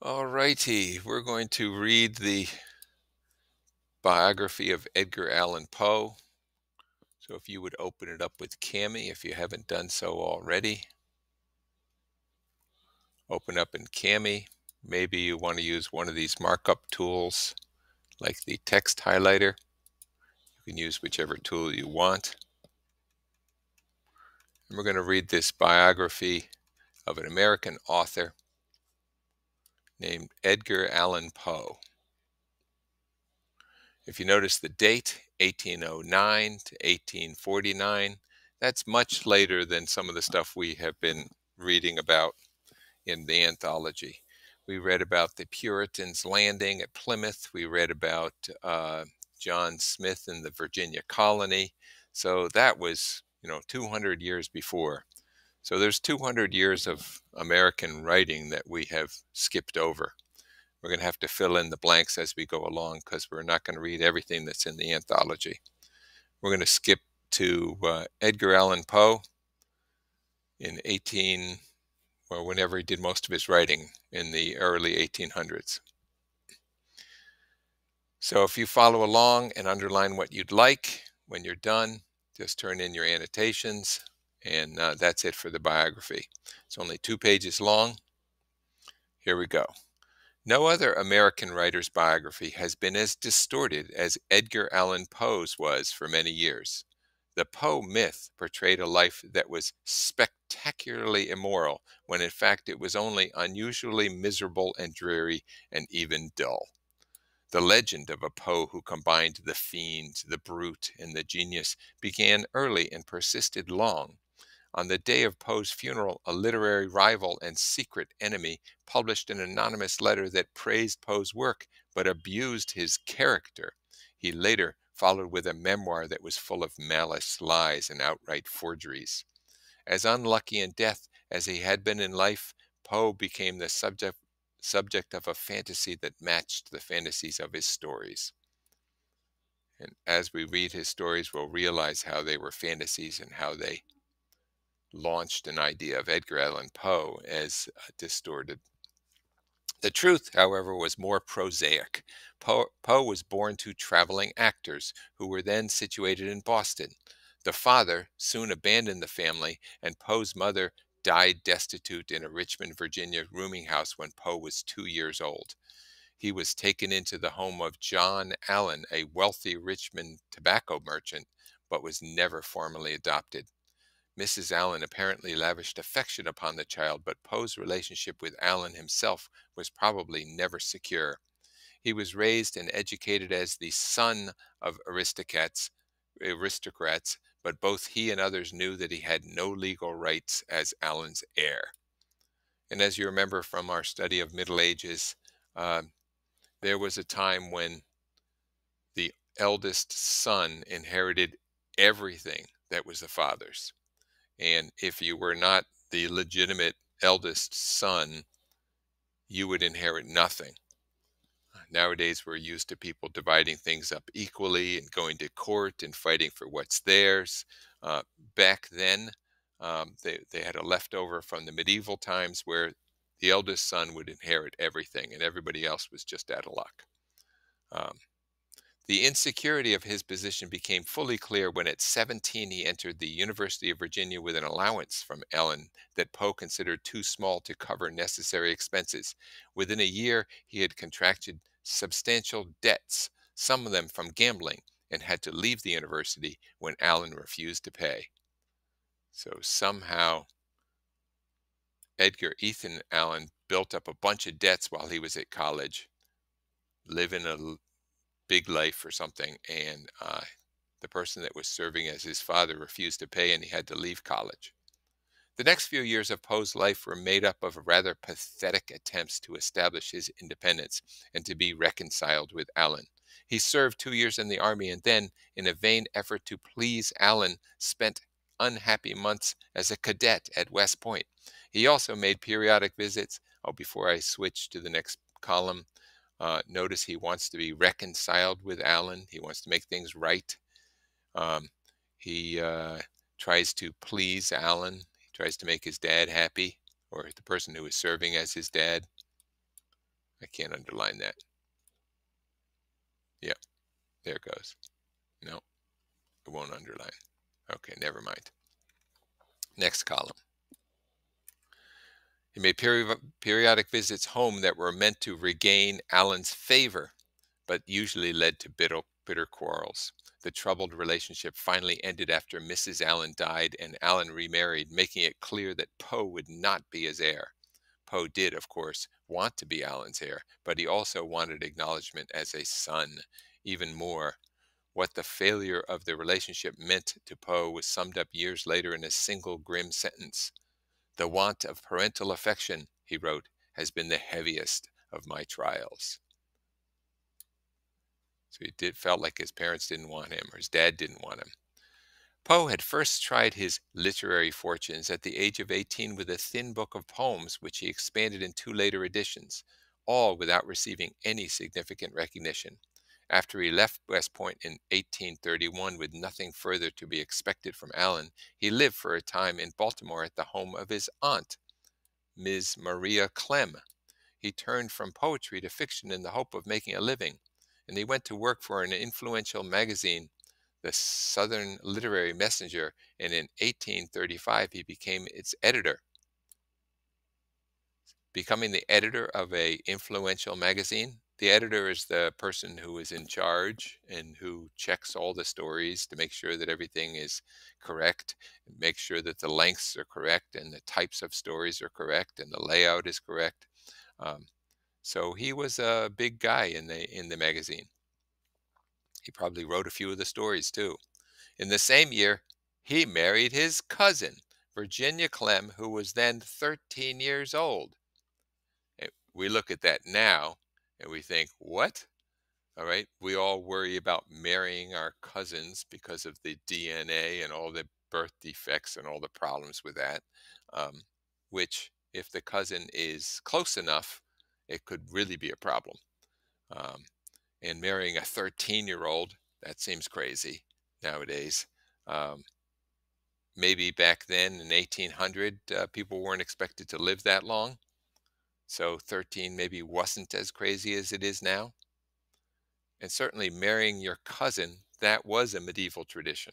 All righty, we're going to read the biography of Edgar Allan Poe. So if you would open it up with Cami, if you haven't done so already, open up in Cami. Maybe you want to use one of these markup tools like the text highlighter. You can use whichever tool you want. And we're going to read this biography of an American author named Edgar Allan Poe. If you notice the date, 1809 to 1849, that's much later than some of the stuff we have been reading about in the anthology. We read about the Puritans landing at Plymouth. We read about John Smith and the Virginia colony. So that was, 200 years before. So there's 200 years of American writing that we have skipped over. We're going to have to fill in the blanks as we go along because we're not going to read everything that's in the anthology. We're going to skip to Edgar Allan Poe in whenever he did most of his writing in the early 1800s. So if you follow along and underline what you'd like, when you're done, just turn in your annotations, and that's it for the biography. It's only 2 pages long. Here we go. No other American writer's biography has been as distorted as Edgar Allan Poe's was for many years. The Poe myth portrayed a life that was spectacularly immoral, when in fact it was only unusually miserable and dreary and even dull. The legend of a Poe who combined the fiend, the brute, and the genius began early and persisted long. On the day of Poe's funeral, a literary rival and secret enemy published an anonymous letter that praised Poe's work but abused his character. He later followed with a memoir that was full of malice, lies, and outright forgeries. As unlucky in death as he had been in life, Poe became the subject of a fantasy that matched the fantasies of his stories. And as we read his stories, we'll realize how they were fantasies and how they launched an idea of Edgar Allan Poe as distorted. The truth, however, was more prosaic. Poe was born to traveling actors who were then situated in Boston. The father soon abandoned the family, and Poe's mother died destitute in a Richmond, Virginia rooming house when Poe was 2 years old. He was taken into the home of John Allen, a wealthy Richmond tobacco merchant, but was never formally adopted. Mrs. Allen apparently lavished affection upon the child, but Poe's relationship with Allen himself was probably never secure. He was raised and educated as the son of aristocrats, but both he and others knew that he had no legal rights as Allen's heir. And as you remember from our study of Middle Ages, uh, there was a time when the eldest son inherited everything that was the father's. And if you were not the legitimate eldest son, you would inherit nothing. Nowadays, we're used to people dividing things up equally and going to court and fighting for what's theirs. Back then, they had a leftover from the medieval times where the eldest son would inherit everything and everybody else was just out of luck. Um, The insecurity of his position became fully clear when at 17 he entered the University of Virginia with an allowance from Ellen that Poe considered too small to cover necessary expenses. Within a year, he had contracted substantial debts, some of them from gambling, and had to leave the university when Allen refused to pay. So somehow, Edgar Ethan Allen built up a bunch of debts while he was at college, living a big life or something, and the person that was serving as his father refused to pay and he had to leave college. The next few years of Poe's life were made up of rather pathetic attempts to establish his independence and to be reconciled with Allen. He served 2 years in the army and then, in a vain effort to please Allen, spent unhappy months as a cadet at West Point. He also made periodic visits. Oh, before I switch to the next column, notice he wants to be reconciled with Allen. He wants to make things right. Um, he tries to please Allen. He tries to make his dad happy, or the person who is serving as his dad. I can't underline that. Yep, there it goes. No, it won't underline. Okay, never mind. Next column. He made periodic visits home that were meant to regain Alan's favor, but usually led to bitter quarrels. The troubled relationship finally ended after Mrs. Allen died and Allen remarried, making it clear that Poe would not be his heir. Poe did, of course, want to be Allen's heir, but he also wanted acknowledgement as a son. Even more, what the failure of the relationship meant to Poe was summed up years later in a single grim sentence. "The want of parental affection," he wrote, "has been the heaviest of my trials." So he felt like his parents didn't want him, or his dad didn't want him. Poe had first tried his literary fortunes at the age of 18 with a thin book of poems, which he expanded in two later editions, all without receiving any significant recognition. After he left West Point in 1831 with nothing further to be expected from Allen, he lived for a time in Baltimore at the home of his aunt, Ms. Maria Clem. He turned from poetry to fiction in the hope of making a living, and he went to work for an influential magazine, the Southern Literary Messenger, and in 1835 he became its editor. Becoming the editor of a influential magazine, the editor is the person who is in charge and who checks all the stories to make sure that everything is correct, and make sure that the lengths are correct and the types of stories are correct and the layout is correct. Um, so he was a big guy in the magazine. He probably wrote a few of the stories too. In the same year, he married his cousin, Virginia Clem, who was then 13 years old. We look at that now and we think, what? All right. We all worry about marrying our cousins because of the DNA and all the birth defects and all the problems with that. Um, which, if the cousin is close enough, it could really be a problem. Um, and marrying a 13-year-old, that seems crazy nowadays. Um, Maybe back then in 1800, people weren't expected to live that long. So 13 maybe wasn't as crazy as it is now. And certainly marrying your cousin, that was a medieval tradition.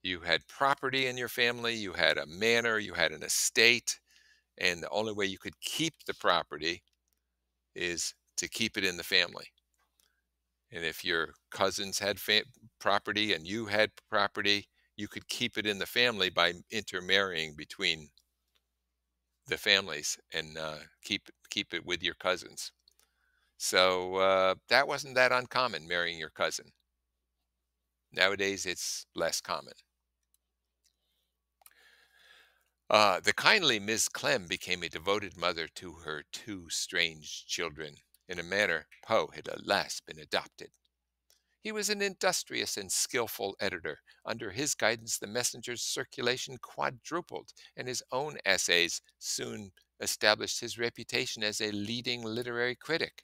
You had property in your family, you had a manor, you had an estate, and the only way you could keep the property is to keep it in the family. And if your cousins had property and you had property, you could keep it in the family by intermarrying between the families and keep it with your cousins. So that wasn't that uncommon, marrying your cousin. Nowadays, it's less common. The kindly Miss Clem became a devoted mother to her two strange children. In a manner, Poe had at last been adopted. He was an industrious and skillful editor. Under his guidance, the Messenger's circulation quadrupled, and his own essays soon established his reputation as a leading literary critic.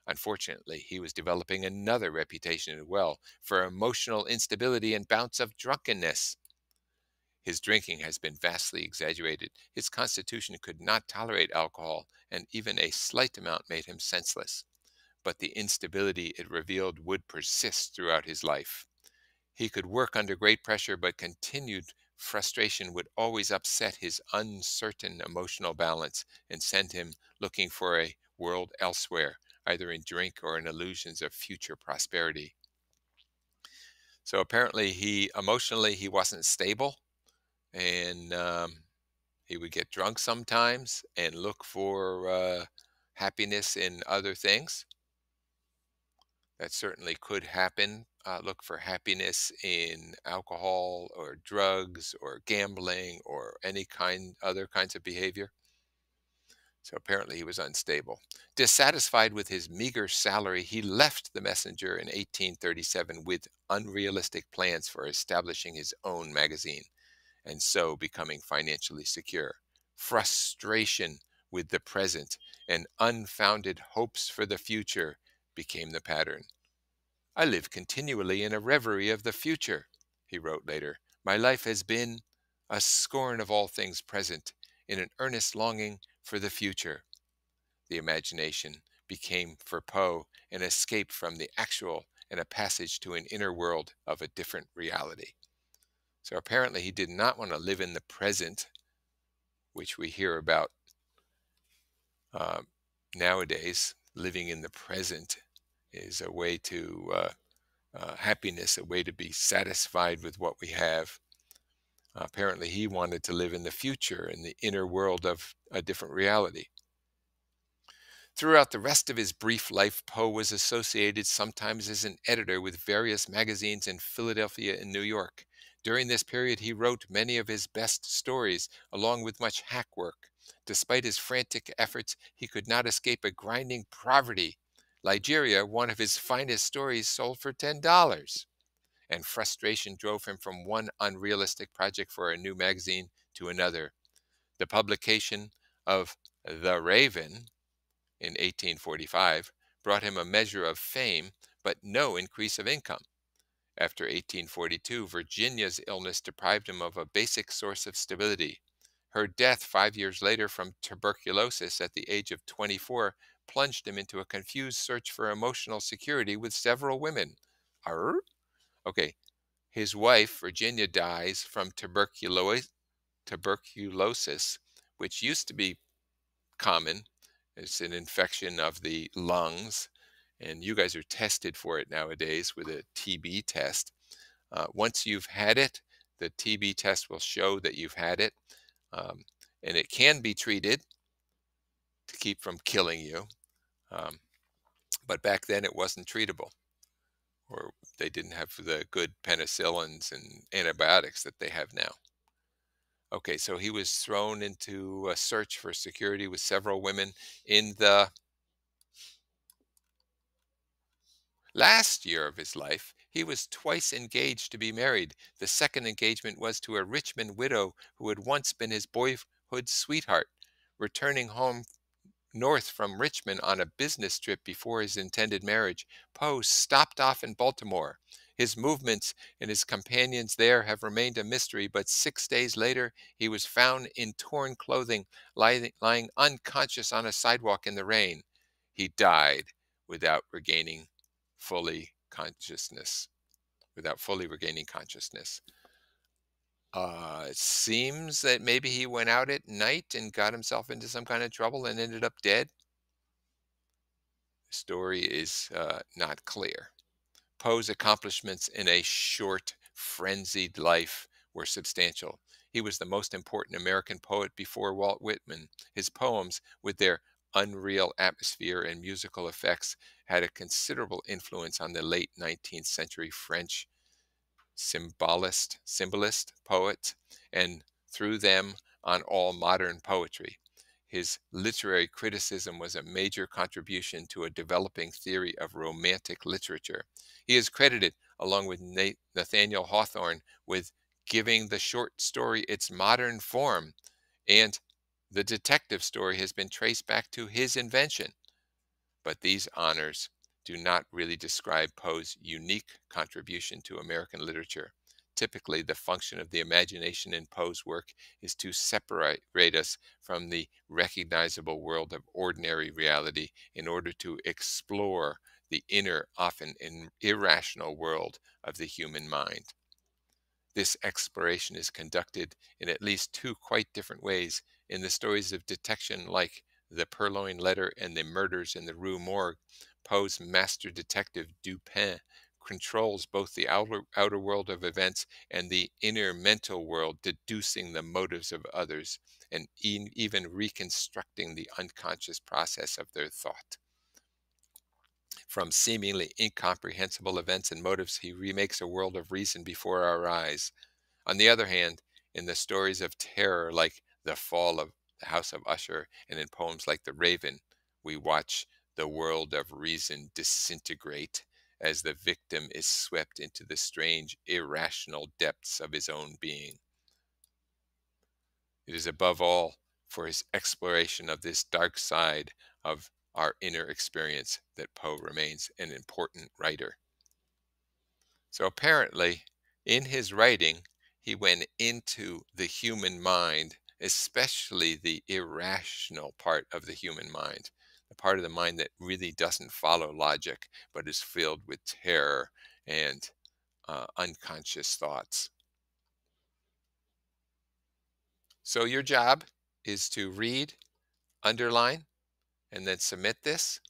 Unfortunately, he was developing another reputation as well for emotional instability and bouts of drunkenness. His drinking has been vastly exaggerated. His constitution could not tolerate alcohol, and even a slight amount made him senseless. But the instability it revealed would persist throughout his life. He could work under great pressure, but continued frustration would always upset his uncertain emotional balance and send him looking for a world elsewhere, either in drink or in illusions of future prosperity. So apparently, he wasn't stable, and he would get drunk sometimes and look for happiness in other things. That certainly could happen. Look for happiness in alcohol or drugs or gambling or any other kinds of behavior. So apparently he was unstable. Dissatisfied with his meager salary, he left the Messenger in 1837 with unrealistic plans for establishing his own magazine and so becoming financially secure. Frustration with the present and unfounded hopes for the future became the pattern. "I live continually in a reverie of the future," he wrote later. "My life has been a scorn of all things present, in an earnest longing for the future." The imagination became for Poe an escape from the actual and a passage to an inner world of a different reality. So apparently, he did not want to live in the present, which we hear about uh, nowadays. Living in the present is a way to happiness, a way to be satisfied with what we have. Apparently, he wanted to live in the future, in the inner world of a different reality. Throughout the rest of his brief life, Poe was associated sometimes as an editor with various magazines in Philadelphia and New York. During this period, he wrote many of his best stories, along with much hack work. Despite his frantic efforts, he could not escape a grinding poverty. Ligeia, one of his finest stories, sold for $10, and frustration drove him from one unrealistic project for a new magazine to another. The publication of The Raven in 1845 brought him a measure of fame, but no increase of income. After 1842, Virginia's illness deprived him of a basic source of stability. Her death 5 years later from tuberculosis at the age of 24 plunged him into a confused search for emotional security with several women. Arr? Okay, his wife, Virginia, dies from tuberculosis, which used to be common. It's an infection of the lungs, and you guys are tested for it nowadays with a TB test. Once you've had it, the TB test will show that you've had it, um, and it can be treated to keep from killing you. Um, but back then, it wasn't treatable, or they didn't have the good penicillins and antibiotics that they have now. Okay, so he was thrown into a search for security with several women. In the last year of his life, he was twice engaged to be married. The second engagement was to a Richmond widow who had once been his boyhood sweetheart. Returning home north from Richmond on a business trip before his intended marriage, Poe stopped off in Baltimore. His movements and his companions there have remained a mystery, but 6 days later he was found in torn clothing, lying unconscious on a sidewalk in the rain. He died without regaining fully consciousness, without fully regaining consciousness. It seems that maybe he went out at night and got himself into some kind of trouble and ended up dead. The story is not clear. Poe's accomplishments in a short, frenzied life were substantial. He was the most important American poet before Walt Whitman. His poems, with their unreal atmosphere and musical effects, had a considerable influence on the late 19th century French symbolist poets, and through them on all modern poetry. His literary criticism was a major contribution to a developing theory of romantic literature. He is credited, along with Nathaniel Hawthorne, with giving the short story its modern form, and the detective story has been traced back to his invention. But these honors do not really describe Poe's unique contribution to American literature. Typically, the function of the imagination in Poe's work is to separate us from the recognizable world of ordinary reality in order to explore the inner, often irrational world of the human mind. This exploration is conducted in at least two quite different ways in the stories of detection like The Purloined Letter and The Murders in the Rue Morgue. Poe's master detective Dupin controls both the outer world of events and the inner mental world, deducing the motives of others and even reconstructing the unconscious process of their thought. From seemingly incomprehensible events and motives, he remakes a world of reason before our eyes. On the other hand, in the stories of terror like The Fall of the House of Usher and in poems like The Raven, we watch the world of reason disintegrate as the victim is swept into the strange, irrational depths of his own being. It is above all for his exploration of this dark side of our inner experience that Poe remains an important writer. So apparently, in his writing, he went into the human mind, especially the irrational part of the human mind, the part of the mind that really doesn't follow logic, but is filled with terror and unconscious thoughts. So your job is to read, underline, and then submit this.